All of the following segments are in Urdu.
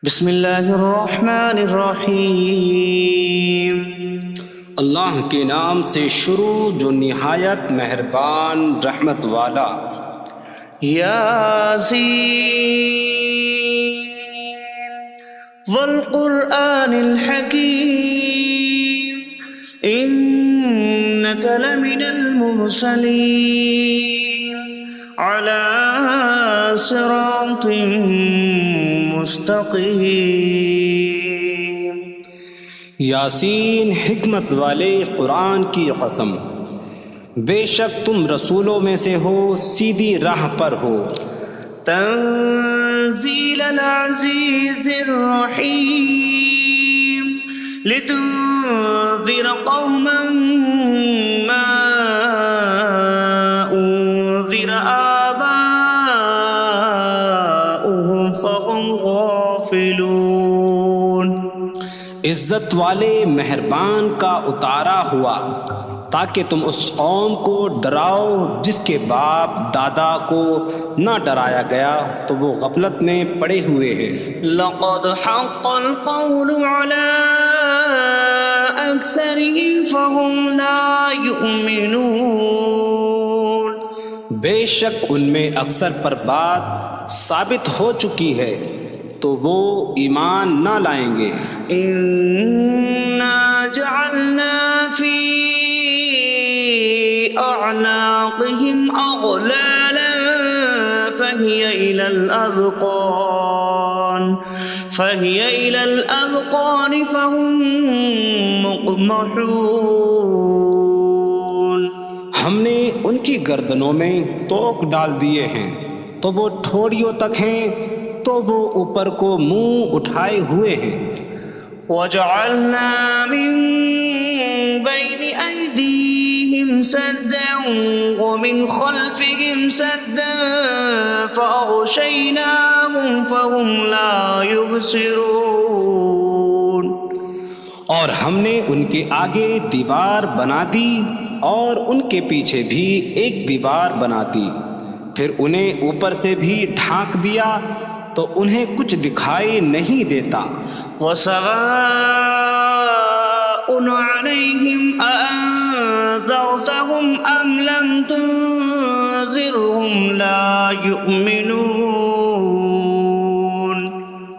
بسم اللہ الرحمن الرحیم۔ اللہ کے نام سے شروع جو نہایت مہربان رحمت والا۔ یاسین والقرآن الحکیم انک لمن المرسلین علی صراط مستقیم۔ یاسین حکمت والے قرآن کی قسم، بے شک تم رسولوں میں سے ہو، سیدھی راہ پر ہو۔ تنزیل العزیز الرحیم لتنذر قوما ما انذر آباؤهم فهم غافلون۔ عزت والے مہربان کا اتارا ہوا تاکہ تم اس قوم کو ڈراؤ جس کے باپ دادا کو نہ ڈرایا گیا تو وہ غفلت میں پڑے ہوئے ہیں۔ لقد حق القول على أكثرهم فهم لا يؤمنون۔ بے شک ان میں اکثر پر بات ثابت ہو چکی ہے تو وہ ایمان نہ لائیں گے۔ إنا جعلنا في أعناقهم أغلالا فهي إلى الأذقان فهم مقمحون۔ ہم نے ان کی گردنوں میں توق ڈال دیے ہیں تو وہ ٹھوڑیوں تک ہیں، تو وہ اوپر کو منہ اٹھائے ہوئے ہیں۔ وجعلنا من بين أيديهم سدا ومن خلفهم سدا فأغشيناهم فهم لا يبصرون۔ اور ہم نے ان کے آگے دیوار بنا دی اور ان کے پیچھے بھی ایک دیوار بنا دی، پھر انہیں اوپر سے بھی ڈھانک دیا تو انہیں کچھ دکھائی نہیں دیتا۔ وسواء عليهم أأنذرتهم أم لم تنذرهم لا يؤمنون۔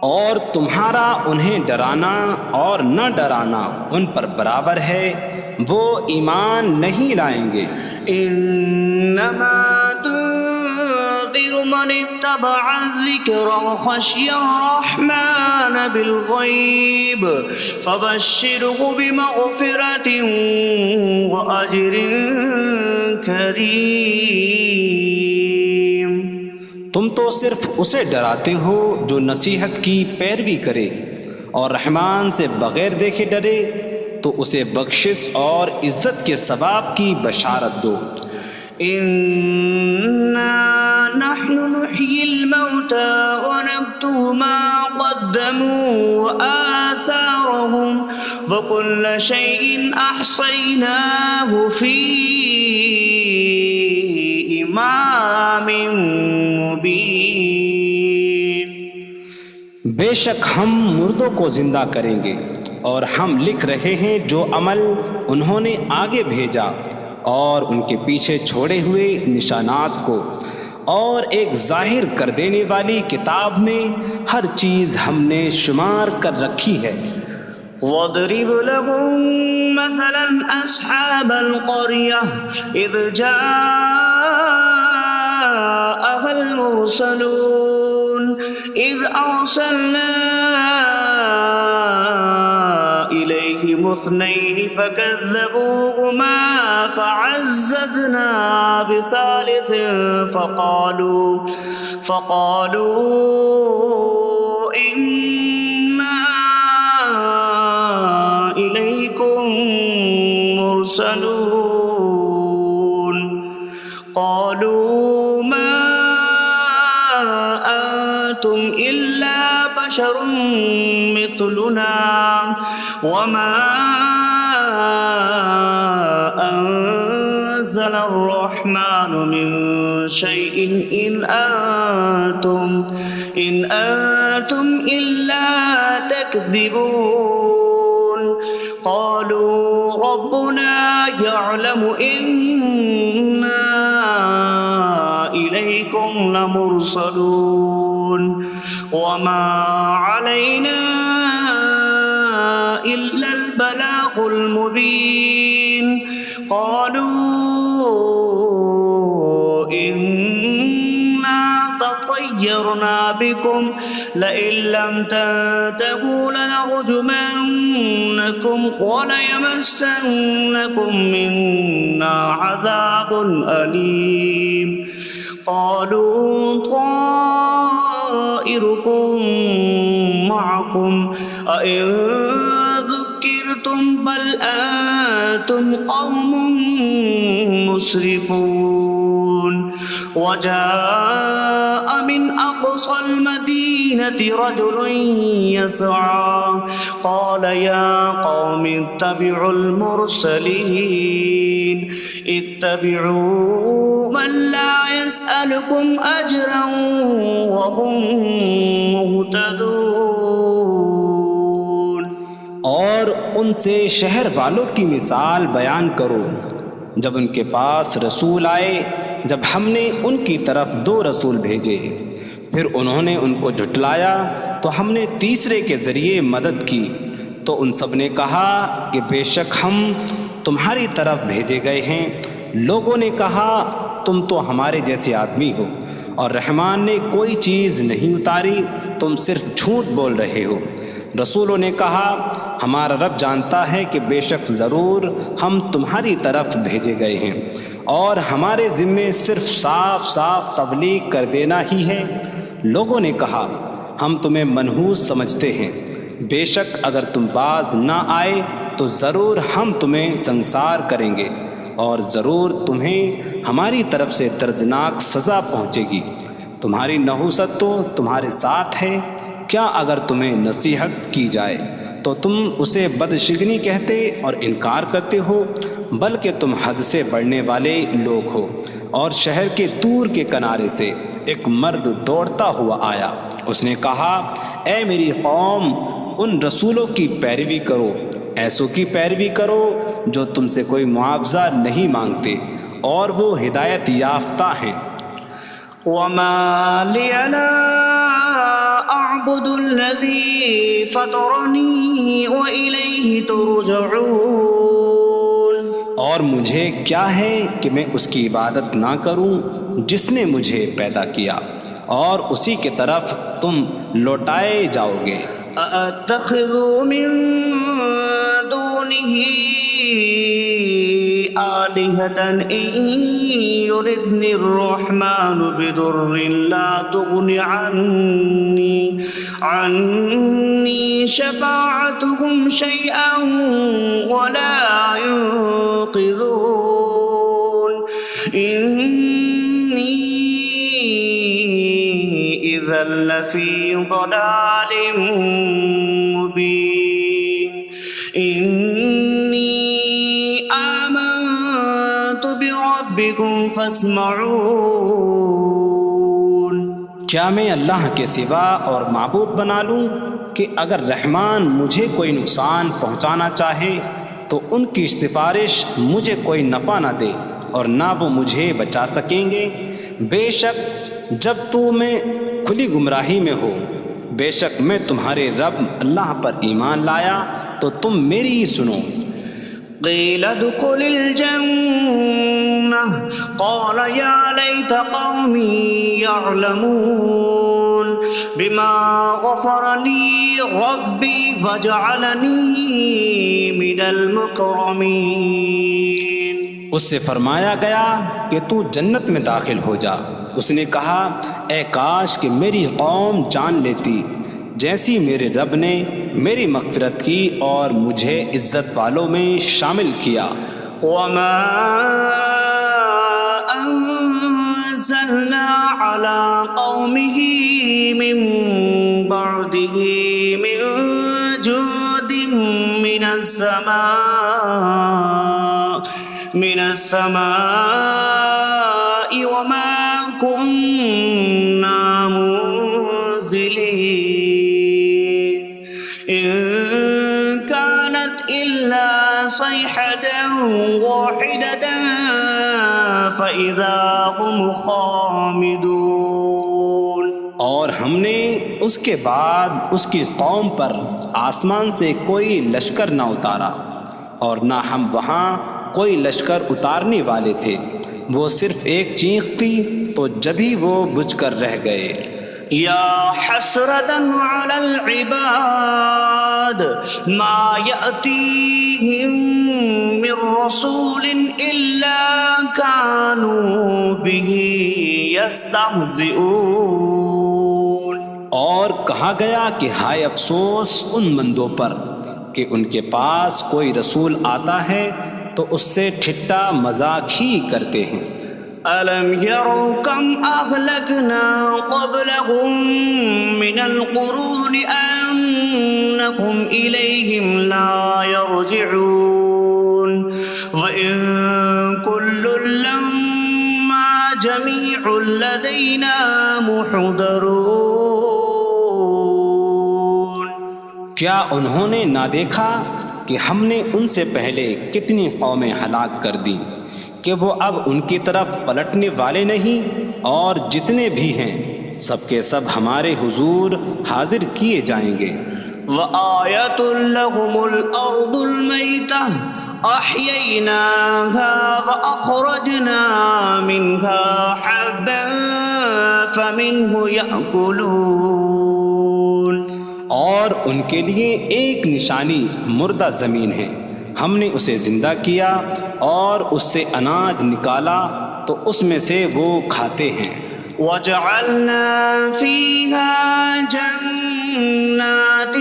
اور تمہارا انہیں ڈرانا اور نہ ڈرانا ان پر برابر ہے، وہ ایمان نہیں لائیں گے۔ انما تنذر من اتبع الذکر وخشی الرحمن بالغیب فبشره بمغفرة واجر کریم۔ تم تو صرف اسے ڈراتے ہو جو نصیحت کی پیروی کرے اور رحمان سے بغیر دیکھے ڈرے، تو اسے بخشش اور عزت کے ثواب کی بشارت دو۔ انا نحن نحيي الموتى ونكتب ما قدموا وآثارهم وكل شيء أحصيناه في إمام مبين۔ بے شک ہم مردوں کو زندہ کریں گے اور ہم لکھ رہے ہیں جو عمل انہوں نے آگے بھیجا اور ان کے پیچھے چھوڑے ہوئے نشانات کو، اور ایک ظاہر کر دینے والی کتاب میں ہر چیز ہم نے شمار کر رکھی ہے۔ وَاضْرِبْ لَهُم مَّثَلًا أَصْحَابَ الْقَرْيَةِ إِذْ جَاءَهَا الْمُرْسَلُونَ إِذْ أَرْسَلْنَا إِلَيْهِمُ اثْنَيْنِ فَكَذَّبُوهُمَا فَعَزَّزْنَا بِثَالِثٍ فَقَالُوا إِنَّا إِلَيْكُمْ مُرْسَلُونَ۔ قَالُوا مَا أَنتُمْ إِلَّا بَشَرٌ مِثْلُنَا وَمَا أَنتُمْ نزل الرحمن من شيء إن أنتم إلا تكذبون قالوا ربنا يعلم إنا إليكم لمرسلون وما علينا إلا البلاغ المبين قالوا إنا تطيرنا بكم لئن لم تنتهوا لنرجمنكم وليمسنكم منا عذاب أليم قالوا طائركم معكم أئن ذكرتم بل أنتم قوم مسرفون وجاء من أقصى المدينة رجل يسعى قال يا قوم اتبعوا المرسلين اتبعوا من لا يسألكم أجرا وهم مهتدون اور ان سے شہر والوں کی مثال بیان کرو جب ان کے پاس رسول آئے جب ہم نے ان کی طرف 2 رسول بھیجے پھر انہوں نے ان کو جھٹلایا تو ہم نے تیسرے کے ذریعے مدد کی تو ان سب نے کہا کہ بے شک ہم تمہاری طرف بھیجے گئے ہیں لوگوں نے کہا تم تو ہمارے جیسے آدمی ہو اور رحمان نے کوئی چیز نہیں اتاری تم صرف جھوٹ بول رہے ہو رسولوں نے کہا ہمارا رب جانتا ہے کہ بے شک ضرور ہم تمہاری طرف بھیجے گئے ہیں اور ہمارے ذمے صرف صاف صاف تبلیغ کر دینا ہی ہے لوگوں نے کہا ہم تمہیں منحوس سمجھتے ہیں بے شک اگر تم باز نہ آئے تو ضرور ہم تمہیں سنسار کریں گے اور ضرور تمہیں ہماری طرف سے دردناک سزا پہنچے گی تمہاری نحوست تو تمہارے ساتھ ہے کیا اگر تمہیں نصیحت کی جائے تو تم اسے بدشگنی کہتے اور انکار کرتے ہو بلکہ تم حد سے بڑھنے والے لوگ ہو اور شہر کے دور کے کنارے سے ایک مرد دوڑتا ہوا آیا اس نے کہا اے میری قوم ان رسولوں کی پیروی کرو ایسوں کی پیروی کرو جو تم سے کوئی معاوضہ نہیں مانگتے اور وہ ہدایت یافتہ ہیں وما لي لا أعبد الذي فطرني وإليه ترجعون اور مجھے کیا ہے کہ میں اس کی عبادت نہ کروں جس نے مجھے پیدا کیا اور اسی کی طرف تم لوٹائے جاؤ گے أأتخذ من دونه آلهة إن يردني الرحمن بضر لا تغن عني شفاعتهم شيئا ولا ينقذون إني إذا لفي ضلال مبين إني آمنت بربكم فاسمعون کیا میں اللہ کے سوا اور معبود بنا لوں کہ اگر رحمان مجھے کوئی نقصان پہنچانا چاہے تو ان کی سفارش مجھے کوئی نفع نہ دے اور نہ وہ مجھے بچا سکیں گے بے شک جب میں کھلی گمراہی میں ہو بے شک میں تمہارے رب اللہ پر ایمان لایا تو تم میری ہی سنو قيل ادخل الجنة قال يا ليت قومي يعلمون بما غفر لي ربي فجعلني من المكرمين اس سے فرمایا گیا کہ تو جنت میں داخل ہو جا اس نے کہا اے کاش کہ میری قوم جان لیتی جیسی میرے رب نے میری مغفرت کی اور مجھے عزت والوں میں شامل کیا وما أنزلنا على قومه من بعده من جود من السماء من السماء وما كنا منزلين إن كانت إلا صيحة واحدة فإذا هم خامدون۔ اور ہم نے اس کے بعد اس کی قوم پر آسمان سے کوئی لشکر نہ اتارا، اور نہ ہم وہاں کوئی لشکر اتارنے والے تھے، وہ صرف ایک چیخ تھی تو جبھی وہ بجھ کر رہ گئے۔ یا حسرة على العباد ما يأتيهم من رسول إلا كانوا به يستهزئون۔ اور کہا گیا کہ ہائے افسوس ان بندوں پر کہ ان کے پاس کوئی رسول آتا ہے تو اس سے ٹھٹا مذاق ہی کرتے ہیں۔ أَلَمْ يَرَوْا كَمْ أَهْلَكْنَا قَبْلَهُمْ مِنَ الْقُرُونِ أَنَّكُمْ إِلَيْهِمْ لَا يَرْجِعُونَ وَإِن كُلٌّ لَّمَّا جَمِيعٌ لَّدَيْنَا مُحْضَرُونَ۔ کیا انہوں نے نہ دیکھا کہ ہم نے ان سے پہلے کتنی قومیں ہلاک کر دیں کہ وہ اب ان کی طرف پلٹنے والے نہیں، اور جتنے بھی ہیں سب کے سب ہمارے حضور حاضر کیے جائیں گے۔ وَآيَةٌ لَّهُمُ الْأَرْضُ الْمَيْتَةُ أَحْيَيْنَاهَا وَأَخْرَجْنَا مِنْهَا حَبًّا فَمِنْهُ يَأْكُلُونَ۔ اور ان کے لیے ایک نشانی مردہ زمین ہے، ہم نے اسے زندہ کیا اور اس سے اناج نکالا تو اس میں سے وہ کھاتے ہیں۔ وَجَعَلْنَا فِيهَا جَنَّاتٍ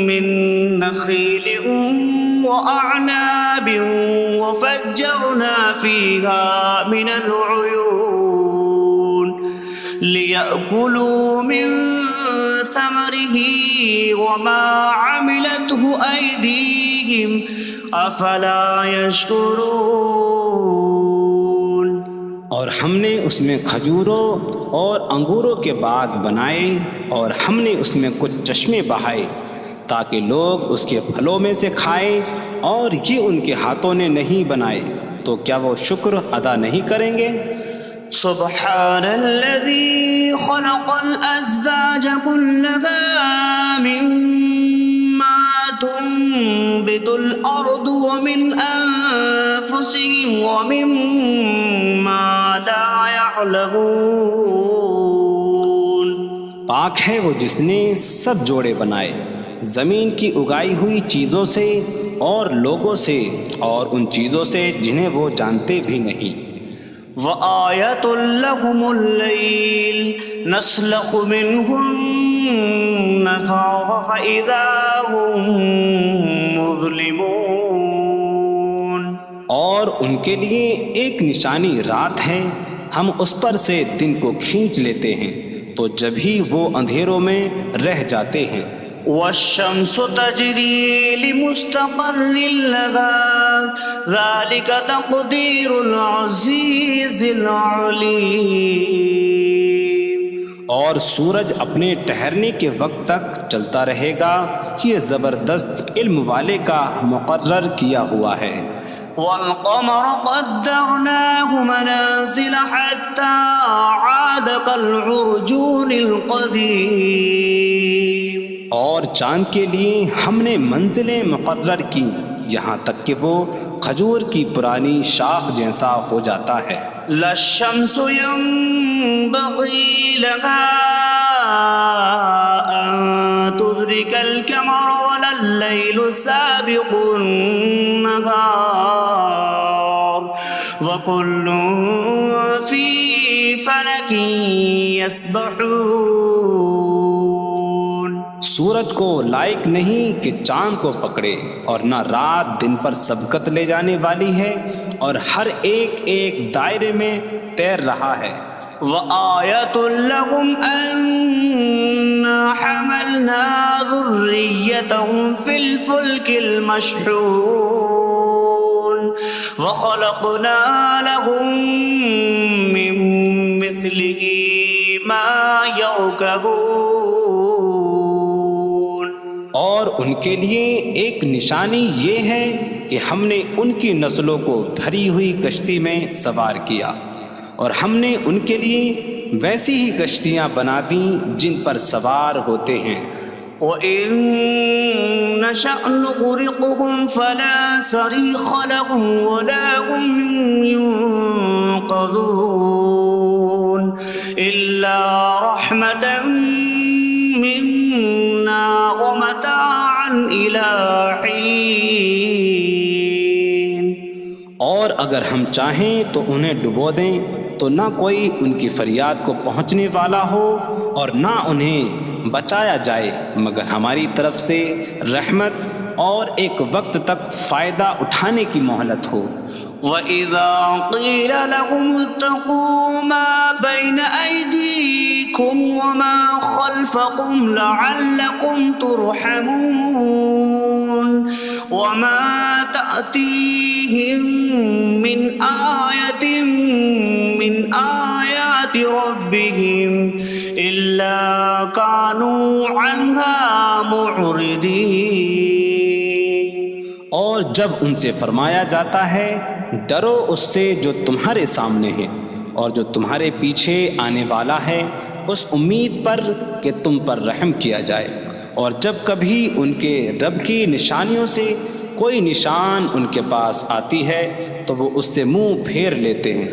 مِّن نَّخِيلٍ وَأَعْنَابٍ وَفَجَّرْنَا فِيهَا مِنَ الْعُيُونِ لِيَأْكُلُوا مِن ثَمَرِهِ وَمَا عَمِلَتْهُ أَيْدِيهِمْ أَفَلَا يَشْكُرُونَ۔ اور ہم نے اس میں کھجوروں اور انگوروں کے باغ بنائے، اور ہم نے اس میں کچھ چشمے بہائے تاکہ لوگ اس کے پھلوں میں سے کھائیں، اور یہ ان کے ہاتھوں نے نہیں بنائے، تو کیا وہ شکر ادا نہیں کریں گے؟ سبحان الذي خلق الأزواج كلها مما تنبت الأرض ومن أنفسهم ومما لا يعلمون۔ پاک ہے وہ جس نے سب جوڑے بنائے زمین کی اگائی ہوئی چیزوں سے اور لوگوں سے اور ان چیزوں سے جنہیں وہ جانتے بھی نہیں۔ وَآيَةٌ لَّهُمُ اللَّيْلُ نَسْلَخُ مِنْهُ النَّهَارَ فَإِذَا هُم مُظْلِمُونَ۔ اور ان کے لیے ایک نشانی رات ہے، ہم اس پر سے دن کو کھینچ لیتے ہیں تو جبھی وہ اندھیروں میں رہ جاتے ہیں۔ وَالشَّمْسُ تَجْرِي لِمُسْتَقَرٍّ لَّهَا ذَلِكَ تَقْدِيرُ الْعَزِيزِ الْعَلِيمِ۔ اور سورج اپنے ٹھہرنے کے وقت تک چلتا رہے گا، یہ زبردست علم والے کا مقرر کیا ہوا ہے۔ وَالْقَمَرَ قَدَّرْنَاهُ مَنَازِلَ حَتَّى عَادَ كَالْعُرْجُونِ الْقَدِيمِ۔ اور چاند کے لیے ہم نے منزلیں مقرر کی یہاں تک کہ وہ کھجور کی پرانی شاخ جیسا ہو جاتا ہے۔ لا الشمس ينبغي لها أن تدرك القمر ولا الليل سابق النهار وكل في فلك يسبحون۔ سورج کو لائق نہیں کہ چاند کو پکڑے، اور نہ رات دن پر سبقت لے جانے والی ہے، اور ہر ایک ایک دائرے میں تیر رہا ہے۔ وَآيَةٌ لَّهُمْ أَنَّا حَمَلْنَا ذُرِّيَّتَهُمْ فِي الْفُلْكِ الْمَشْحُونِ۔ وخلقنا لهم من مثله ما يركبون. اور ان کے لیے ایک نشانی یہ ہے کہ ہم نے ان کی نسلوں کو بھری ہوئی کشتی میں سوار کیا، اور ہم نے ان کے لیے ویسی ہی کشتیاں بنا دیں جن پر سوار ہوتے ہیں. وَإِن نَّشَأْ نُغْرِقْهُمْ فَلَا صَرِيخَ لَهُمْ وَلَا هُمْ يُنقَذُونَ إِلَّا رَحْمَةً مِّنَّا وَمَتَاعًا إِلَىٰ حِينٍ. اور اگر ہم چاہیں تو انہیں ڈبو دیں تو نہ کوئی ان کی فریاد کو پہنچنے والا ہو اور نہ انہیں بچایا جائے مگر ہماری طرف سے رحمت اور ایک وقت تک فائدہ اٹھانے کی مہلت ہو. وَإِذَا قِيلَ لَهُمُ اتَّقُوا مَا بَيْنَ أَيْدِيكُمْ وَمَا خَلْفَكُمْ لَعَلَّكُمْ تُرْحَمُونَ وَمَا تَأْتِيهِم مِّنْ آيَةٍ مِّنْ آيَاتِ رَبِّهِمْ إِلَّا كَانُوا عَنْهَا مُعْرِضِينَ. اور جب ان سے فرمایا جاتا ہے ڈرو اس سے جو تمہارے سامنے ہے اور جو تمہارے پیچھے آنے والا ہے، اس امید پر کہ تم پر رحم کیا جائے، اور جب کبھی ان کے رب کی نشانیوں سے کوئی نشان ان کے پاس آتی ہے تو وہ اس سے منہ پھیر لیتے ہیں.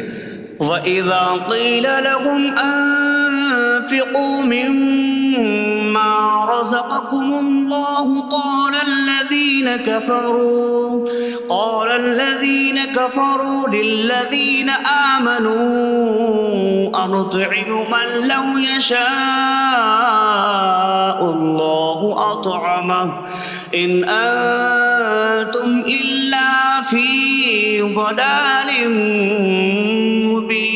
وَإِذَا قِيلَ لَهُمْ أَنفِقُوا مِمَّا رَزَقَكُمُ اللَّهُ قَالَ الَّذِينَ كَفَرُوا لِلَّذِينَ آمَنُوا أَنُطْعِمُ مَن لَّوْ يَشَاءُ اللَّهُ أَطْعَمَهُ إِنْ أَنتُمْ إِلَّا فِي ضَلَالٍ مبین.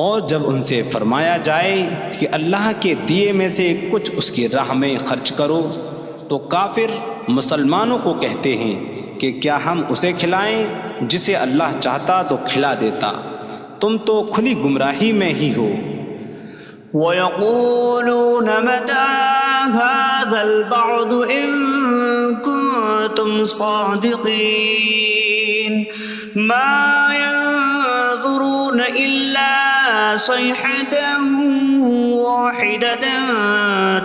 اور جب ان سے فرمایا جائے کہ اللہ کے دیے میں سے کچھ اس کی راہ میں خرچ کرو تو کافر مسلمانوں کو کہتے ہیں کہ کیا ہم اسے کھلائیں جسے اللہ چاہتا تو کھلا دیتا، تم تو کھلی گمراہی میں ہی ہو. وَيَقُولُونَ مَتَىٰ هَٰذَا الْوَعْدُ إِن كُنتُمْ صَادِقِينَ مَا يَنظُرُونَ إِلَّا صَيْحَةً وَاحِدَةً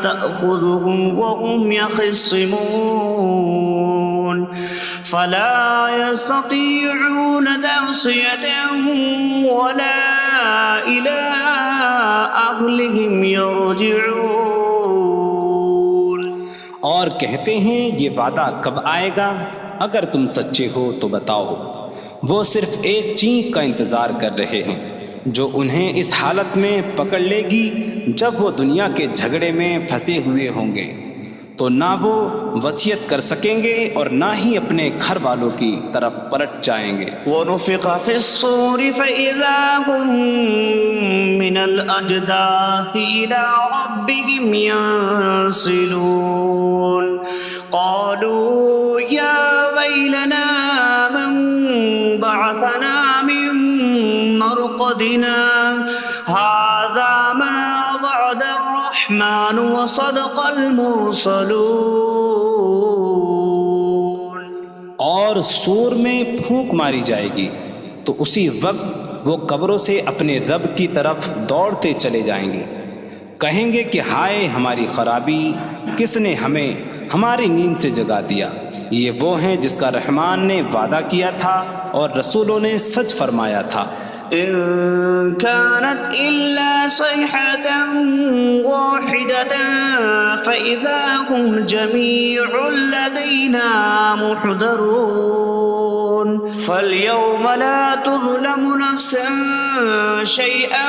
تَأْخُذُهُمْ وَهُمْ يَخِصِّمُونَ فَلَا يَسْتَطِيعُونَ تَوْصِيَةً وَلَا إِلَىٰ أَهْلِهِمْ يَرْجِعُونَ. اور کہتے ہیں یہ وعدہ کب آئے گا؟ اگر تم سچے ہو تو بتاؤ. وہ صرف ایک چینک کا انتظار کر رہے ہیں جو انہیں اس حالت میں پکڑ لے گی جب وہ دنیا کے جھگڑے میں پھنسے ہوئے ہوں گے، تو نہ وہ وصیت کر سکیں گے اور نہ ہی اپنے گھر والوں کی طرف پلٹ جائیں گے. وَنُفِخَ فِي الصُّورِ فَإِذَا هُم مِّنَ الْأَجْدَاثِ إِلَىٰ رَبِّهِمْ يَنسِلُونَ قَالُوا يَا وَيْلَنَا مَن بَعَثَنَا مِن مَّرْقَدِنَا هَٰذَا مَا وَعَدَ الرَّحْمَٰنُ وَصَدَقَ الْمُرْسَلُونَ. اور سور میں پھونک ماری جائے گی تو اسی وقت وہ قبروں سے اپنے رب کی طرف دوڑتے چلے جائیں گے، کہیں گے کہ ہائے ہماری خرابی، کس نے ہمیں ہماری نیند سے جگا دیا. یہ وہ ہیں جس کا رحمان نے وعدہ کیا تھا اور رسولوں نے سچ فرمایا تھا. إن كانت إلا صيحة واحدة فإذا هم جميع لدينا محضرون. فاليوم لا تظلم نفس شيئا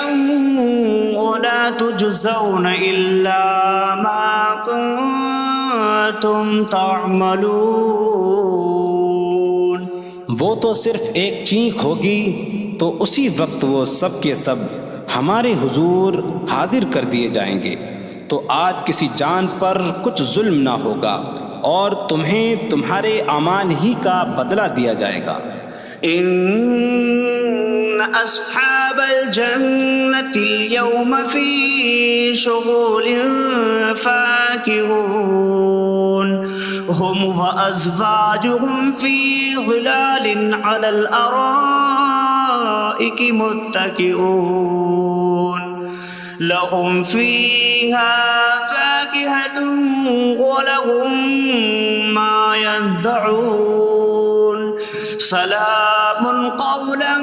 ولا تجزون إلا ما كنتم تعملون. وہ تو صرف ایک چینک ہوگی تو اسی وقت وہ سب کے سب ہمارے حضور حاضر کر دیے جائیں گے، تو آج کسی جان پر کچھ ظلم نہ ہوگا اور تمہیں تمہارے اعمال ہی کا بدلہ دیا جائے گا۔ إن أصحاب الجنة اليوم في شغل فاكهون هم وأزواجهم في ظلال على الأرائك متكئون لهم فيها فاكهة ولهم ما يدعون سلام قولا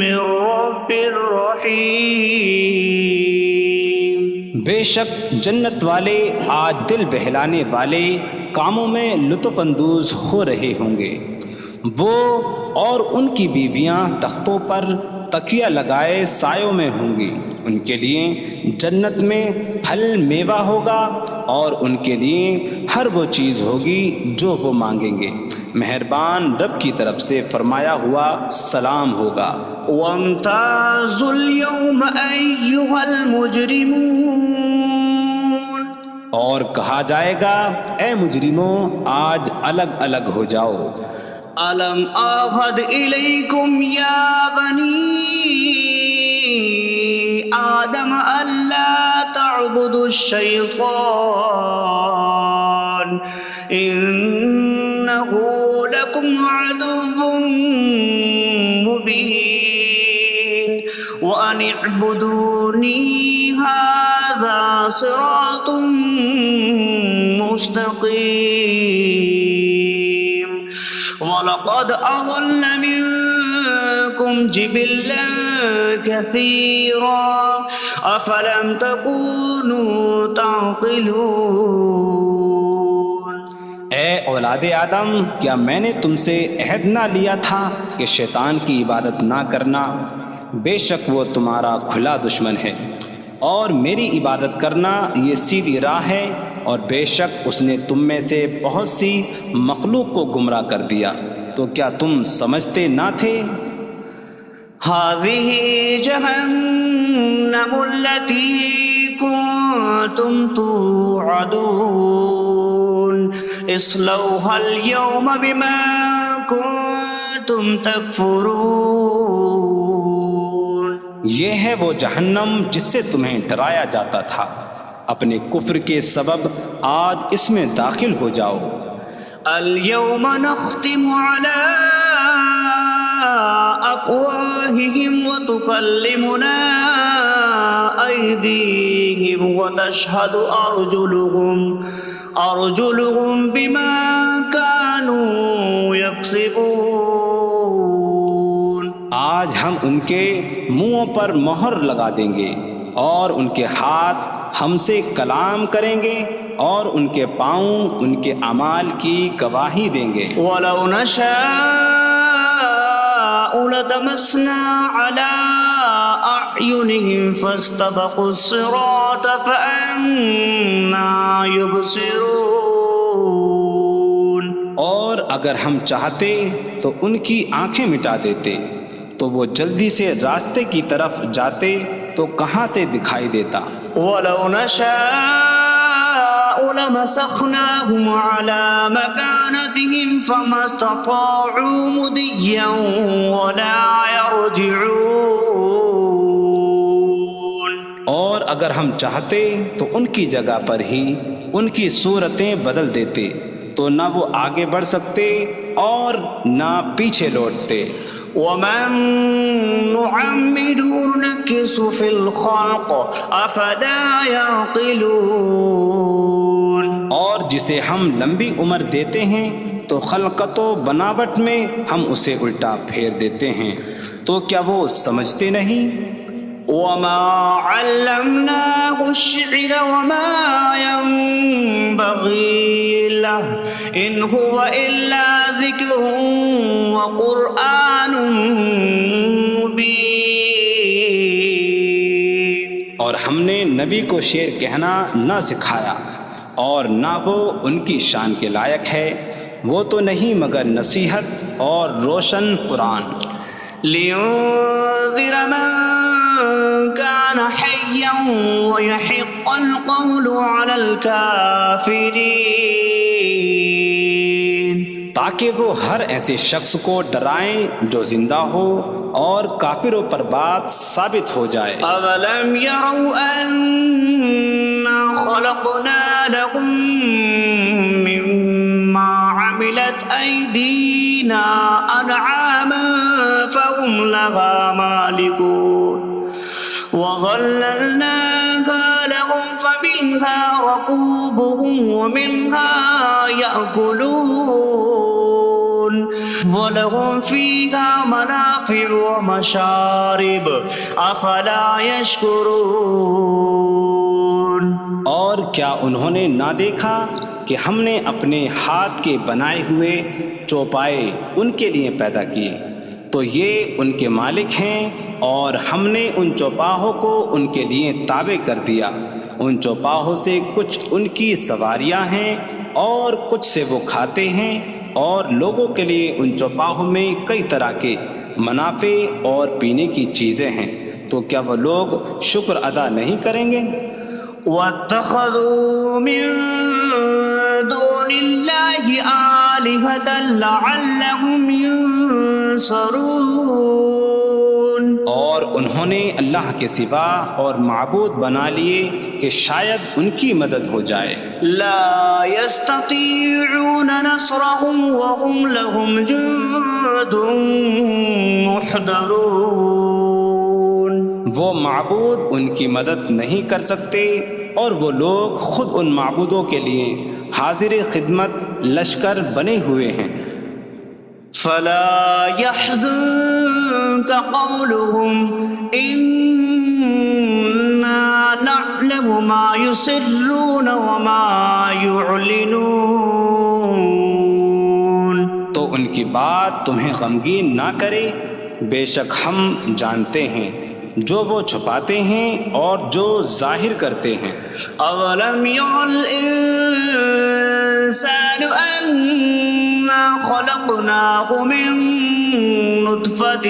من رب رحیم۔ بے شک جنت والے آج دل بہلانے والے کاموں میں لطف اندوز ہو رہے ہوں گے۔ وہ اور ان کی بیویاں تختوں پر تکیہ لگائے سایوں میں ہوں گی۔ ان کے لیے جنت میں پھل میوہ ہوگا اور ان کے لیے ہر وہ چیز ہوگی جو وہ مانگیں گے۔ مہربان رب کی طرف سے فرمایا ہوا سلام ہوگا۔ وامتازوا اليوم أيها المجرمون، اور کہا جائے گا اے مجرموں آج الگ الگ ہو جاؤ۔ ألم أعهد إليكم يا بني آدم ألا تعبدوا الشيطان إنه لكم عدو مبين وأن اعبدوني هذا صراط مستقيم وَلَقَدْ أَضَلَّ مِنكُمْ جِبِلًّا كَثِيرًا أَفَلَمْ تَكُونُوا تَعْقِلُونَ۔ اے اولاد آدم، کیا میں نے تم سے عہد نہ لیا تھا کہ شیطان کی عبادت نہ کرنا؟ بے شک وہ تمہارا کھلا دشمن ہے، اور میری عبادت کرنا یہ سیدھی راہ ہے، اور بے شک اس نے تم میں سے بہت سی مخلوق کو گمراہ کر دیا، تو کیا تم سمجھتے نہ تھے؟ هذه جهنم التي كنتم توعدون اصلوها اليوم بما كنتم تكفرون۔ یہ ہے وہ جہنم جس سے تمہیں ڈرایا جاتا تھا، اپنے کفر کے سبب آج اس میں داخل ہو جاؤ۔ اليوم نختم على أفواههم وتكلمنا أيديهم وتشهد أرجلهم بما كانوا يكسبون۔ آج ہم ان کے منہوں پر مہر لگا دیں گے، اور ان کے ہاتھ ہم سے کلام کریں گے، اور ان کے پاؤں ان کے اعمال کی گواہی دیں گے۔ وَلَوْ نَشَاءُ لَطَمَسْنَا عَلَىٰ أَعْيُنِهِمْ فَاسْتَبَقُوا الصِّرَاطَ فَأَنَّىٰ يُبْصِرُونَ۔ اور اگر ہم چاہتے تو ان کی آنکھیں مٹا دیتے، تو وہ جلدی سے راستے کی طرف جاتے تو کہاں سے دکھائی دیتا۔ وَلَوْ نَشَاءُ لَمَسَخْنَاهُمْ عَلَىٰ مَكَانَتِهِمْ فَمَا اسْتَطَاعُوا مُضِيًّا وَلَا يَرْجِعُونَ۔ اور اگر ہم چاہتے تو ان کی جگہ پر ہی ان کی صورتیں بدل دیتے، تو نہ وہ آگے بڑھ سکتے اور نہ پیچھے لوٹتے۔ وَمَن نُّعَمِّرْهُ نُنَكِّسْهُ فِي الْخَلْقِ أَفَلَا يَعْقِلُونَ۔ اور جسے ہم لمبی عمر دیتے ہیں تو خلقت و بناوٹ میں ہم اسے الٹا پھیر دیتے ہیں، تو کیا وہ سمجھتے نہیں؟ وَمَا عَلَّمْنَاهُ الشِّعْرَ وَمَا يَنبَغِي لَهُ إِنْ هُوَ إِلَّا ذِكْرٌ وَقُرْآنٌ مُّبِينٌ۔ اور ہم نے نبی کو شعر کہنا نہ سکھایا، اور نہ وہ ان کی شان کے لائق ہے، وہ تو نہیں مگر نصیحت اور روشن قرآن۔ لِيُنذِرَ مَن كَانَ حَيًّا حيا ويحق القول على الكافرين تاکہ وہ ہر ایسے شخص کو ڈرائیں جو زندہ ہو اور کافروں پر بات ثابت ہو جائے۔ أولم يروا أنا خلقنا لهم مما عملت أيدينا أنعاما فهم لها مالكون وظللناها لهم فمنها ركوبهم ومنها يأكلون وَلَهُمْ فِيهَا مَنَافِعُ وَمَشَارِبُ أَفَلَا يَشْكُرُونَ۔ اور کیا انہوں نے نہ دیکھا کہ ہم نے اپنے ہاتھ کے بنائے ہوئے چوپائے ان کے لیے پیدا کیے، تو یہ ان کے مالک ہیں، اور ہم نے ان چوپاہوں کو ان کے لیے تابع کر دیا۔ ان چوپاہوں سے کچھ ان کی سواریاں ہیں اور کچھ سے وہ کھاتے ہیں، اور لوگوں کے لیے ان چوپاہوں میں کئی طرح کے منافع اور پینے کی چیزیں ہیں، تو کیا وہ لوگ شکر ادا نہیں کریں گے؟ وَاتَّخَذُوا مِن دُونِ اللَّهِ آلِهَةً لَعَلَّهُمْ يُنصَرُونَ۔ اور انہوں نے اللہ کے سوا اور معبود بنا لیے کہ شاید ان کی مدد ہو جائے۔ لا يستطيعون نصرهم وهم لهم جند محضرون۔ وہ معبود ان کی مدد نہیں کر سکتے، اور وہ لوگ خود ان معبودوں کے لیے حاضر خدمت لشکر بنے ہوئے ہیں۔ فلا يحزنك قولهم إنا نعلم ما يسرون وما يعلنون۔ تو ان کی بات تمہیں غمگین نہ کرے، بے شک ہم جانتے ہیں جو وہ چھپاتے ہیں اور جو ظاہر کرتے ہیں۔ اولم ير الانسان انا خلقناه من نطفة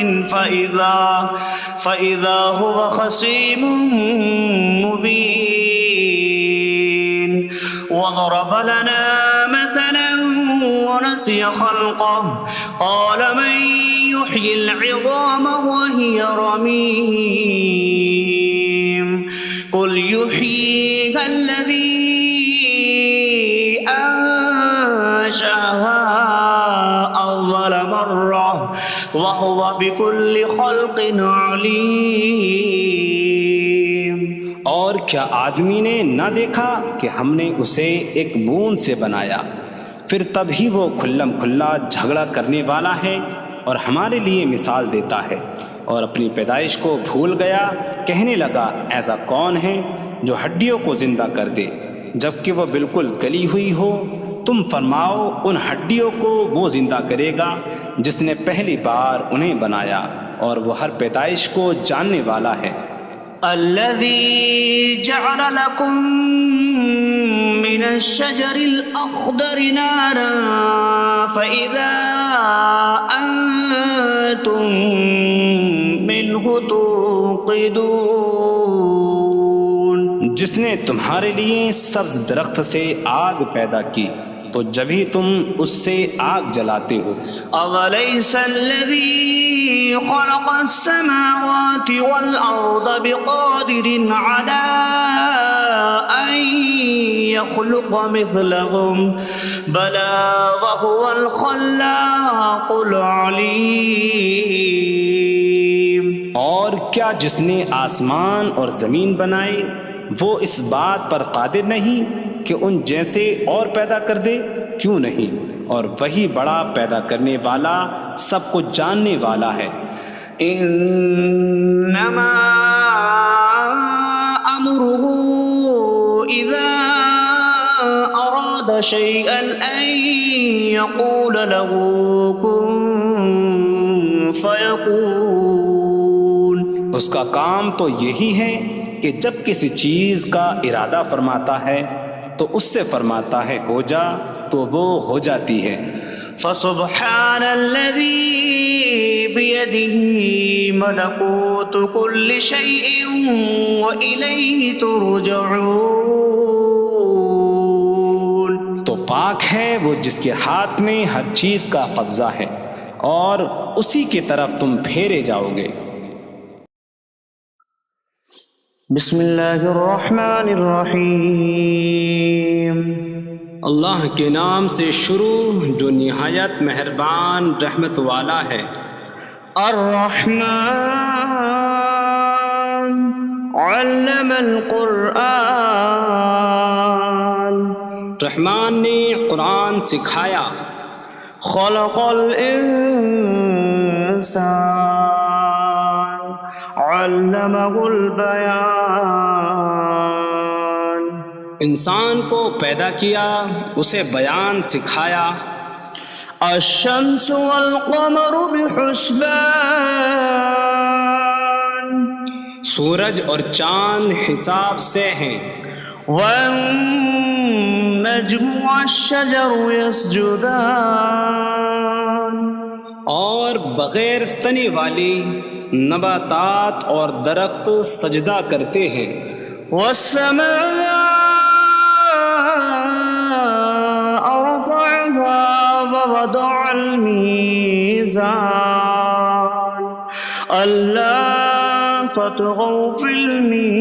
فإذا هو خصيم مبين وضرب لنا مثلا ونسي خلقه قال من يحيي العظام وهي رميم قل يحييها الذي أنشأها أول مرة وهو بكل خلق عليم۔ اور کیا آدمی نے نہ دیکھا کہ ہم نے اسے ایک بوند سے بنایا، پھر تب ہی وہ کھلم کھلا جھگڑا کرنے والا ہے اور ہمارے لیے مثال دیتا ہے، اور اپنی پیدائش کو بھول گیا، کہنے لگا ایسا کون ہے جو ہڈیوں کو زندہ کر دے جبکہ وہ بالکل گلی ہوئی ہو؟ تم فرماؤ ان ہڈیوں کو وہ زندہ کرے گا جس نے پہلی بار انہیں بنایا، اور وہ ہر پیدائش کو جاننے والا ہے۔ الذي جعل لكم من الشجر الأخضر نارا فإذا أنتم منه توقدون۔ جس نے تمہارے لیے سبز درخت سے آگ پیدا کی تو جبھی تم اس سے آگ جلاتے ہو۔ أَوَلَيْسَ الَّذِي خَلَقَ السَّمَاوَاتِ وَالْأَرْضَ بِقَادِرٍ عَلَىٰ أَن يَخْلُقَ مِثْلَهُم بَلَىٰ وَهُوَ الْخَلَّاقُ الْعَلِيمُ۔ اور کیا جس نے آسمان اور زمین بنائے وہ اس بات پر قادر نہیں کہ ان جیسے اور پیدا کر دے؟ کیوں نہیں، اور وہی بڑا پیدا کرنے والا سب کچھ جاننے والا ہے۔ انما امره اذا اراد شيئا ان يقول له كن فيكون۔ اس کا کام تو یہی ہے کہ جب کسی چیز کا ارادہ فرماتا ہے تو اس سے فرماتا ہے ہو جا، تو وہ ہو جاتی ہے۔ فسبحان الذي بيده ملكوت كل شيء وإليه ترجعون. تو پاک ہے وہ جس کے ہاتھ میں ہر چیز کا قبضہ ہے اور اسی کی طرف تم پھیرے جاؤ گے. بسم اللہ الرحمن الرحیم. اللہ کے نام سے شروع جو نہایت مہربان رحمت والا ہے. الرحمن علم القرآن. رحمان نے قرآن سکھایا. خلق الانسان علمہ البیان. انسان کو پیدا کیا اسے بیان سکھایا. الشمس والقمر بحسبان. سورج اور چاند حساب سے ہیں. والنجم والشجر يسجدان. اور بغیر تنے والی نباتات اور درخت سجدہ کرتے ہیں. والسماء رفعها ووضع الميزان ألا تطغوا في الميزان.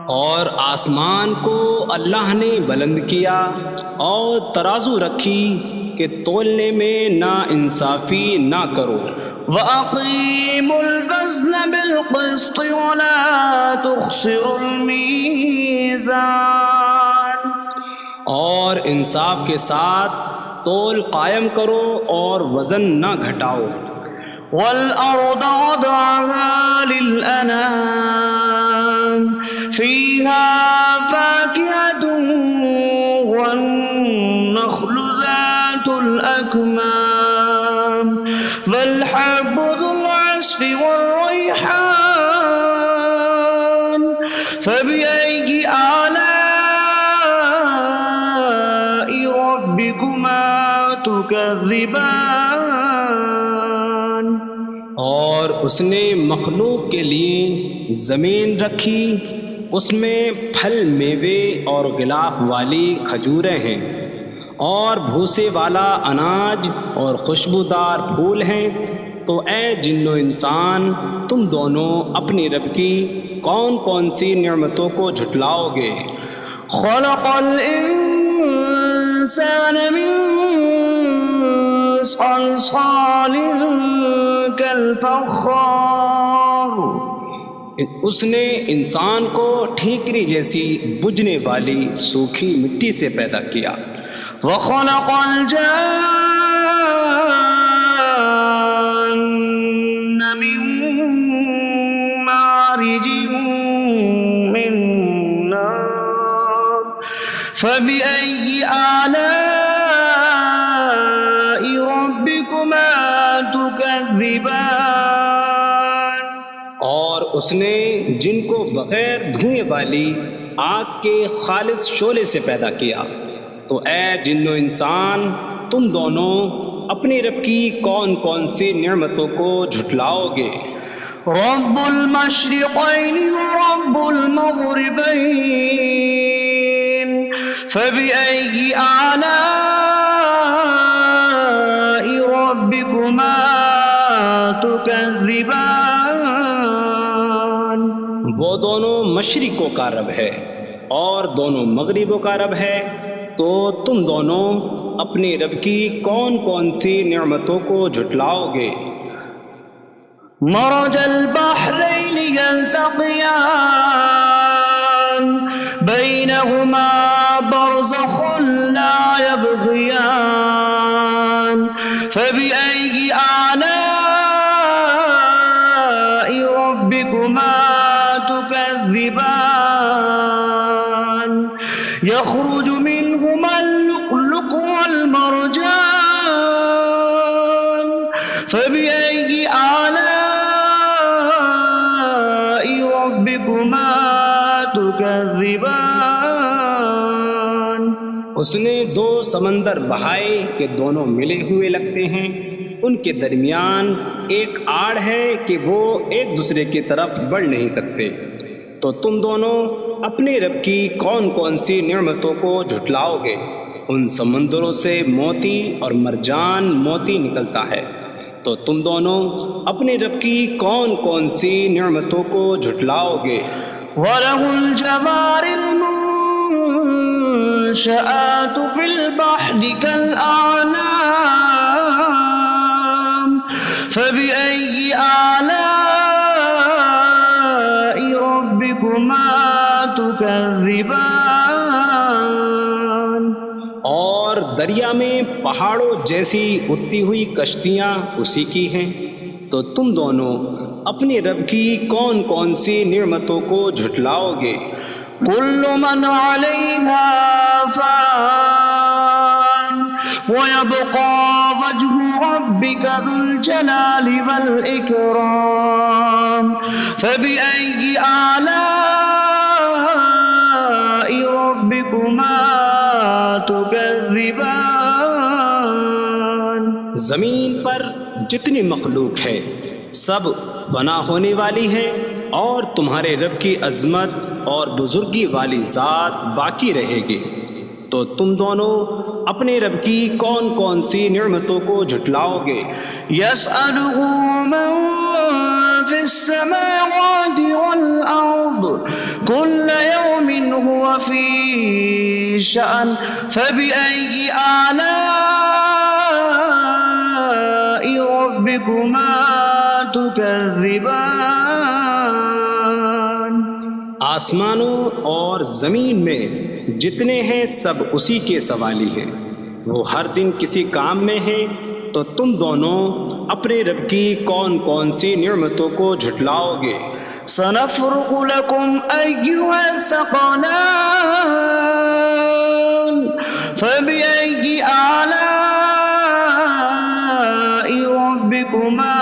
اور آسمان کو اللہ نے بلند کیا اور ترازو رکھی کہ تولنے میں نا انصافی نہ کرو. وَأَقِيمُوا الْوَزْنَ بِالْقِسْطِ وَلَا تُخْسِرُوا الْمِيزَانَ. اور انصاف کے ساتھ تول قائم کرو اور وزن نہ گھٹاؤ. وَالْأَرْضَ وَضَعَهَا لِلْأَنَامِ فِيهَا فَاكِهَةٌ وَالنَّخْلُ ذَاتُ الْأَكْمَامِ وَالْحَبُّ ذُو الْعَصْفِ وَالرَّيْحَانُ فَبِأَيِّ آلَاءِ رَبِّكُمَا تُكَذِّبَانِ. اور اس نے مخلوق کے لیے زمین رکھی، اس میں پھل میوے اور غلاف والی کھجوریں ہیں اور بھوسے والا اناج اور خوشبودار پھول ہیں. تو اے جن و انسان تم دونوں اپنی رب کی کون کون سی نعمتوں کو جھٹلاؤ گے. خلق الانسان من صلصال کالفخار. اس نے انسان کو ٹھیکری جیسی بجھنے والی سوکھی مٹی سے پیدا کیا. وخلق الجان من مارج من نار فبأي آلاء ربكما تكذبان. اور اس نے جن کو بغیر دھوئیں والی آگ کے خالص شعلے سے پیدا کیا. تو اے جن و انسان تم دونوں اپنی رب کی کون کون سی نعمتوں کو جھٹلاؤ گے. رب المشرقین ورب المغربین فبأي آلاء ربكما تكذبان. وہ دونوں مشرقوں کا رب ہے اور دونوں مغربوں کا رب ہے. تو تم دونوں اپنی رب کی کون کون سی نعمتوں کو جھٹلاؤ گے. مرج البحرین یلتقیان بینہما برزخ لا یبغیان فبأي آلاء ربكما تكذبان. يخرج منهما اللؤلؤ والمرجان فبأي آلاء ربكما تكذبان. اس نے دو سمندر بہائے کہ دونوں ملے ہوئے لگتے ہیں، ان کے درمیان ایک آڑ ہے کہ وہ ایک دوسرے کی طرف بڑھ نہیں سکتے، تو تم دونوں اپنے رب کی کون کون سی نعمتوں کو جھٹلاؤ گے؟ ان سمندروں سے موتی اور مرجان موتی نکلتا ہے، تو تم دونوں اپنے رب کی کون کون سی نعمتوں کو جھٹلاؤ گے؟ وَلَهُ الْجَوَارِ الْمُنشَآتُ فِي الْبَحْرِ كَالْأَعْلَامِ فَبِأَيِّ آلَاءِ رَبِّكُمَا تُكَذِّبَانِ؟ اور دریا میں پہاڑوں جیسی اڑتی ہوئی کشتیاں اسی کی ہیں، تو تم دونوں اپنے رب کی کون کون سی نعمتوں کو جھٹلاؤ گے؟ كُلُّ مَنْ عَلَيْهَا فَانٍ وَيَبْقَى وَجْهُ رَبِّكَ ذُو الْجَلَالِ وَالْإِكْرَامِ فَبِأَيِّ آلَاءِ رَبِّكُمَا تُكَذِّبَانِ؟ زمین پر جتنی مخلوق ہے سب فنا ہونے والی ہے، اور تمہارے رب کی عظمت اور بزرگی والی ذات باقی رہے گی، تو تم دونوں اپنے رب کی کون کون سی نعمتوں کو جھٹلاؤ گے؟ يَسْأَلُهُ مَن فِي السَّمَاوَاتِ وَالْأَرْضِ كُلَّ يَوْمٍ هُوَ فِي شَأْنٍ فَبِأَيِّ آلَاءِ رَبِّكُمَا تُكَذِّبَانِ؟ آسمانوں اور زمین میں جتنے ہیں سب اسی کے سوالی ہیں، وہ ہر دن کسی کام میں ہیں، تو تم دونوں اپنے رب کی کون کون سی نعمتوں کو جھٹلاؤ گے؟ سَنَفْرُغُ لَكُمْ أَيُّهَ الثَّقَلَانِ فَبِأَيِّ آلَاءِ رَبِّكُمَا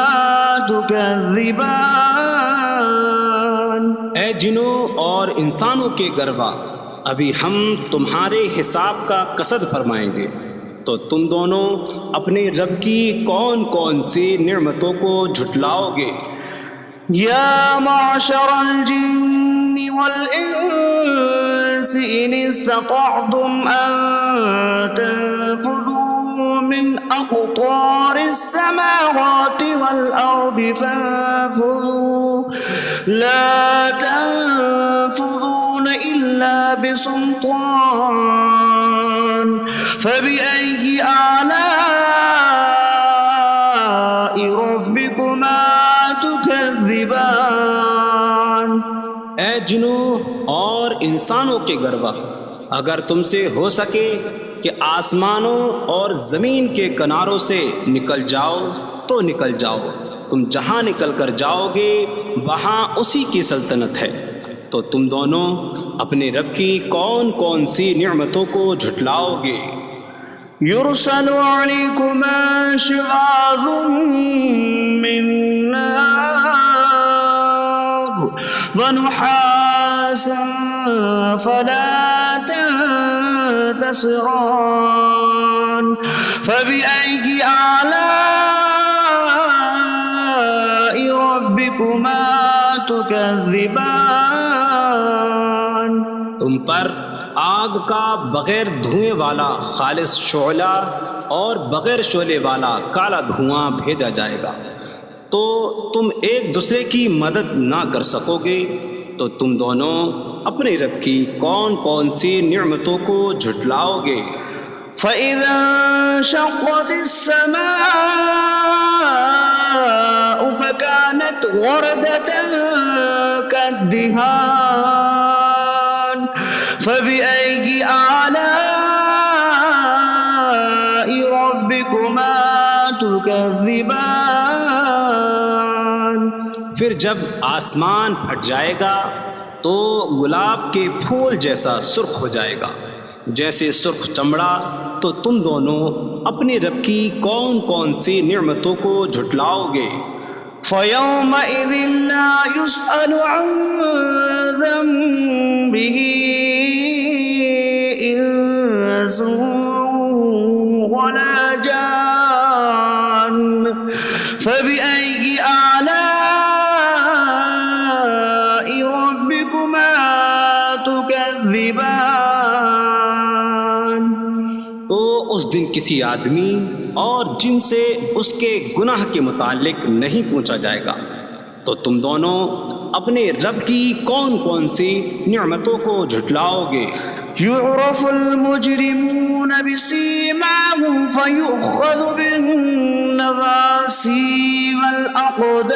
تُكَذِّبَانِ؟ اے جنوں اور انسانوں کے گروہ، ابھی ہم تمہارے حساب کا قصد فرمائیں گے، تو تم دونوں اپنے رب کی کون کون سی نعمتوں کو جھٹلاؤ گے؟ يَا مَعْشَرَ الْجِنِّ وَالْإِنسِ إِنِ اسْتَطَعْتُمْ أَن تَنفُذُوا مِنْ أَقْطَارِ السَّمَاوَاتِ وَالْأَرْضِ فَانفُذُوا لَا تَنفُذُونَ إِلَّا بِسُلْطَانٍ فَبِأَيِّ آلَاءِ رَبِّكُمَا تُكَذِّبَانِ؟ اے جنوں اور انسانوں کے گروہ، اگر تم سے ہو سکے کہ آسمانوں اور زمین کے کناروں سے نکل جاؤ تو نکل جاؤ، تم جہاں نکل کر جاؤ گے وہاں اسی کی سلطنت ہے، تو تم دونوں اپنے رب کی کون کون سی نعمتوں کو جھٹلاؤ گے؟ يُرْسَلُ عَلَيْكُمَا شِوَاظٌ مِّن نَّارٍ وَنُحَاسٌ فَلَا تَنتَصِرَانِ فَبِأَيِّ آلَاءِ رَبِّكُمَا تُكَذِّبَانِ؟ تم پر آگ کا بغیر دھوئیں والا خالص شعلہ اور بغیر شعلے والا کالا دھواں بھیجا جائے گا، تو تم ایک دوسرے کی مدد نہ کر سکو گے، تو تم دونوں اپنے رب کی کون کون سی نعمتوں کو جھٹلاؤ گے؟ فَإِذَا انشَقَّتِ السَّمَاءُ فَكَانَتْ وَرْدَةً كَالدِّهَانِ فَبِأَيِّ آلَاءِ رَبِّكُمَا تُكَذِّبَانِ؟ پھر جب آسمان پھٹ جائے گا تو گلاب کے پھول جیسا سرخ ہو جائے گا، جیسے سرخ چمڑا، تو تم دونوں اپنے رب کی کون کون سی نعمتوں کو جھٹلاؤ گے؟ فَيَوْمَئِذٍ لَا يُسْأَلُ عَن ذَنبِهِ إِنسٌ تكذبان تو اس دن کسی آدمی اور جن سے اس کے گناہ کے متعلق نہیں پوچھا جائے گا، تو تم دونوں اپنے رب کی کون کون سی نعمتوں کو جھٹلاؤ گے؟ يعرف المجرمون بسيماهم فيؤخذ بالنواصي والأقدام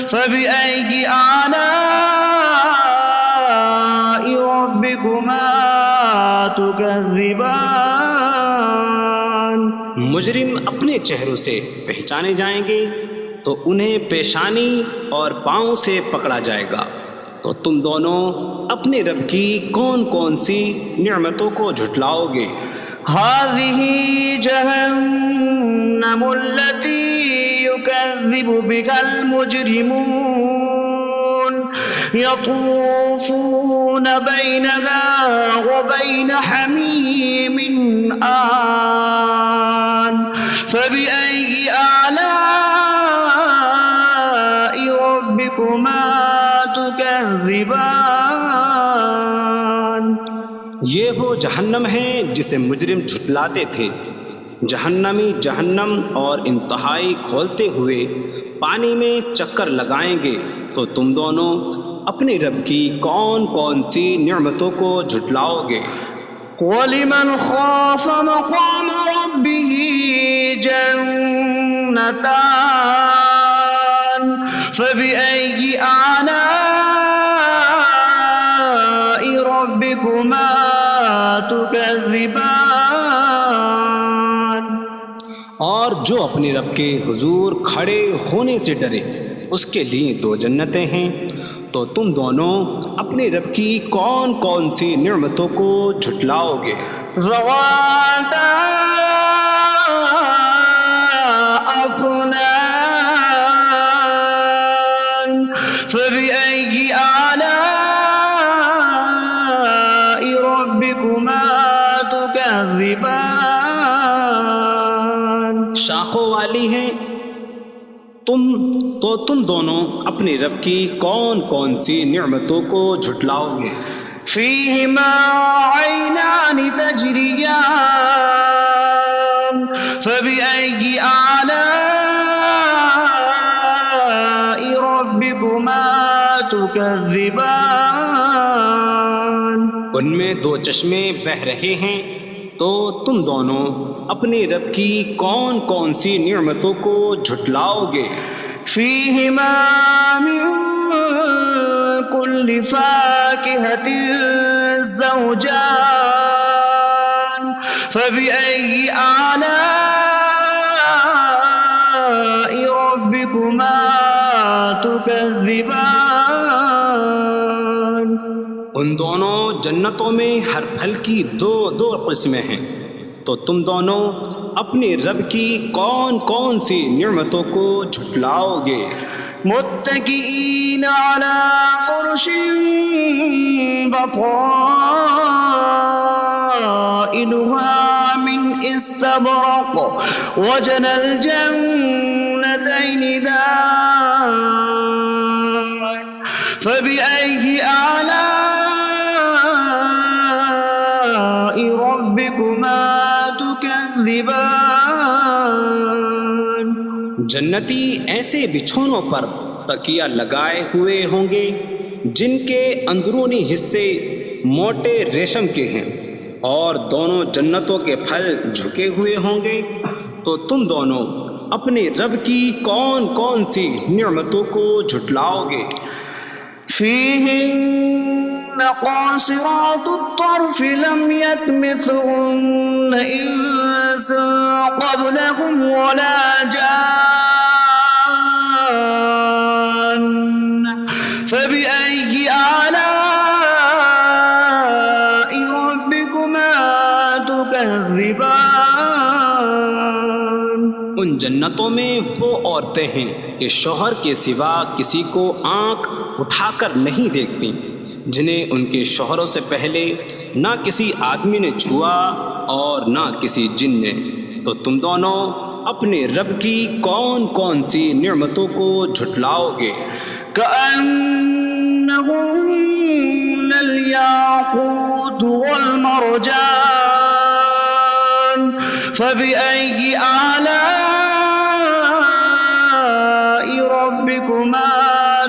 فبأي آلاء ربكما تكذبان مجرم اپنے چہروں سے پہچانے جائیں گے تو انہیں پیشانی اور پاؤں سے پکڑا جائے گا، تو تم دونوں اپنے رب کی کون کون سی نعمتوں کو جھٹلاؤ گے؟ هذه جهنم التي يكذب بها المجرمون يطوفون بينها وبين حميم آن فبأي آلاء ربكما تكذبان یہ وہ جہنم ہے جسے مجرم جھٹلاتے تھے۔ جہنمی جہنم اور انتہائی کھولتے ہوئے پانی میں چکر لگائیں گے، تو تم دونوں اپنے رب کی کون کون سی نعمتوں کو جھٹلاؤ گے؟ وَلِمَنْ خَافَ مَقَامَ رَبِّهِ جَنَّتَانِ فَبِأَيِّ آلَاءِ رَبِّكُمَا تُكَذِّبَانِ اور جو اپنے رب کے حضور کھڑے ہونے سے ڈرے اس کے لیے دو جنتیں ہیں، تو تم دونوں اپنے رب کی کون کون سی نعمتوں کو جھٹلاؤ گے؟ ذواتا أفنان فبأي آلاء ربكما تكذبان شاخوں والی ہیں تم دونوں اپنے رب کی کون کون سی نعمتوں کو جھٹلاؤ گے؟ فيهما عينان تجريان فبأي آلاء ربكما تكذبان ان میں دو چشمے بہہ رہے ہیں، تو تم دونوں اپنے رب کی کون کون سی نعمتوں کو جھٹلاؤ گے؟ فيهما من كل فاكهة زوجان فبأي آلاء ربكما تكذبان ان دونوں جنتوں میں ہر پھل کی دو قسمیں ہیں، تو تم دونوں اپنے رب کی کون کون سی نعمتوں کو جھٹلاؤ گے؟ متكئين على فرش بطائنها من استبرق وجنى الجنتين دان فبأي آلاء ربكما تكذبان جنتی ایسے بچھونوں پر تکیہ لگائے ہوئے ہوں گے جن کے اندرونی حصے موٹے ریشم کے ہیں، اور دونوں جنتوں کے پھل جھکے ہوئے ہوں گے، تو تم دونوں اپنے رب کی کون کون سی نعمتوں کو جھٹلاؤ گے؟ فيهن قاصرات الطرف لم يطمثهن إنس قبلهم ولا جان فبأي آلاء ربكما تكذبان ان جنتوں میں وہ عورتیں ہیں کہ شوہر کے سوا کسی کو آنکھ اٹھا کر نہیں دیکھتی، جنہیں ان کے شوہروں سے پہلے نہ کسی آدمی نے چھوا اور نہ کسی جن نے، تو تم دونوں اپنے رب کی کون کون سی نعمتوں کو جھٹلاؤ گے؟ كأنهن الياقوت والمرجان فبأي آلاء ربكما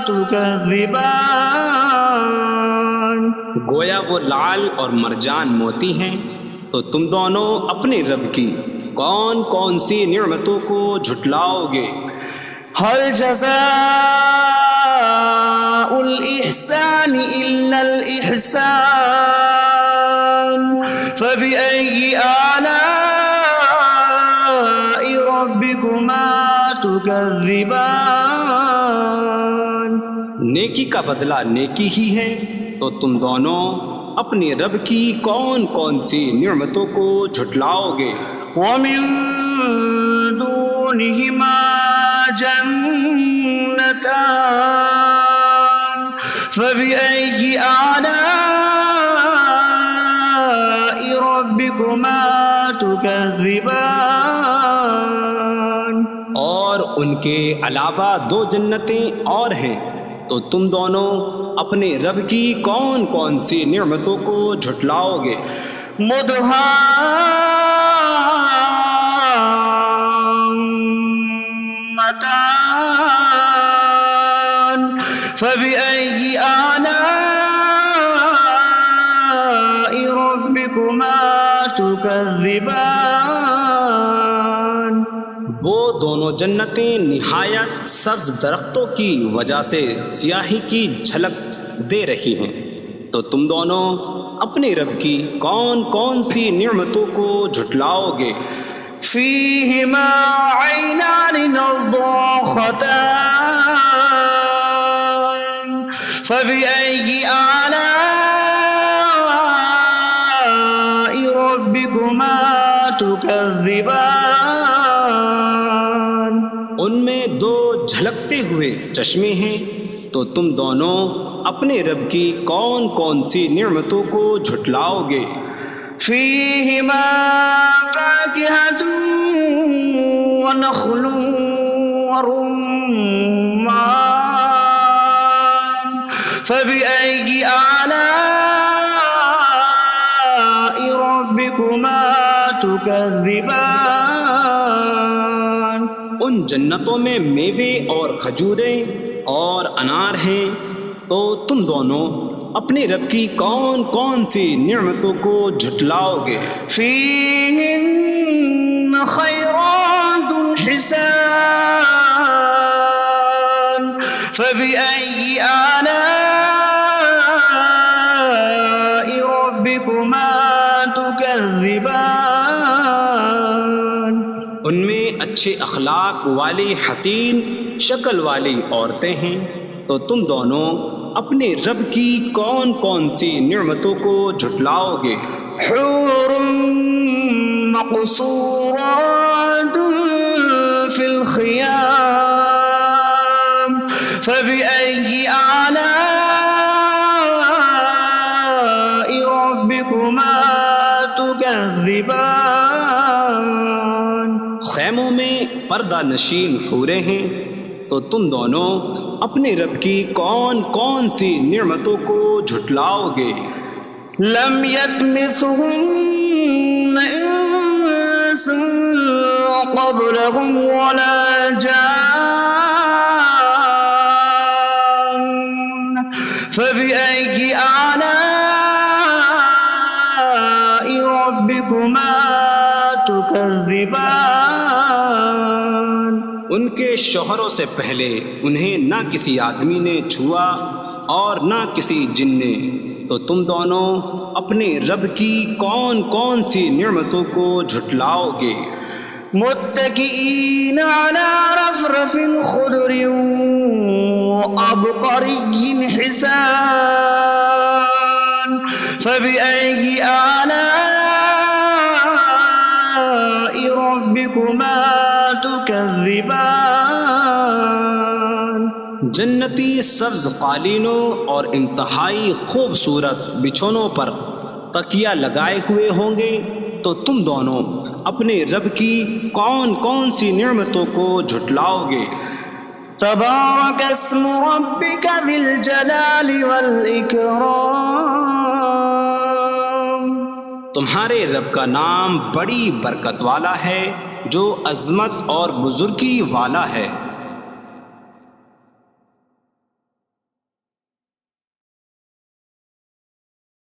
تكذبان. گویا وہ لعل اور مرجان موتی ہیں، تو تم دونوں اپنے رب کی کون کون سی نعمتوں کو جھٹلاؤ گے؟ هل جزاء الإحسان إلا الإحسان فبأي آلاء ربكما تكذبان. نیکی کا بدلہ نیکی ہی ہے، تو تم دونوں اپنے رب کی کون کون سی نعمتوں کو جھٹلاؤ گے؟ ومن دونهما جنتان فبأي آلاء ربكما تكذبان. اور ان کے علاوہ دو جنتیں اور ہیں، تو تم دونوں اپنے رب کی کون کون سی نعمتوں کو جھٹلاؤ گے؟ مدهامتان فبأي آلاء ربكما تكذبان. وہ دونوں جنتیں نہایت سبز درختوں کی وجہ سے سیاہی کی جھلک دے رہی ہیں، تو تم دونوں اپنے رب کی کون کون سی نعمتوں کو جھٹلاؤ گے؟ فيهما عينان نضاختان فبأي آلاء ربكما تكذبان. ان میں دو جھلکتے ہوئے چشمے ہیں، تو تم دونوں اپنے رب کی کون کون سی نعمتوں کو جھٹلاؤ گے؟ فيهما فاكهة ونخل ورمان فبأي آلاء ربكما تكذبان. ان جنتوں میں میوے اور کھجوریں اور انار ہیں، تو تم دونوں اپنے رب کی کون کون سی نعمتوں کو جھٹلاؤ گے؟ فيهن خيرات حسان فبأي آلاء ربكما تكذبان. ان میں اچھے اخلاق والی حسین شکل والی عورتیں ہیں، تو تم دونوں اپنے رب کی کون کون سی نعمتوں کو جھٹلاؤ گے؟ حور مقصورات في الخيام فبأي آلاء ربكما تكذبان. خیموں میں پردہ نشین حوریں ہیں، تو تم دونوں اپنے رب کی کون کون سی نعمتوں کو جھٹلاؤ گے؟ لم يطمثهن انس قبلهم ولا جان فبأي آلاء ربكما تكذبان. ان کے شوہروں سے پہلے انہیں نہ کسی آدمی نے چھوا اور نہ کسی جن نے، تو تم دونوں اپنے رب کی کون کون سی نعمتوں کو جھٹلاؤ گے؟ متكئين على رفرف خضر وعبقري حسان فبأي آلاء ربكما تكذبان. جنتی سبز قالینوں اور انتہائی خوبصورت بچھونوں پر تکیہ لگائے ہوئے ہوں گے، تو تم دونوں اپنے رب کی کون کون سی نعمتوں کو جھٹلاؤ گے؟ تبارك اسم ربك ذي الجلال والإكرام تمہارے رب کا نام بڑی برکت والا ہے جو عظمت اور بزرگی والا ہے۔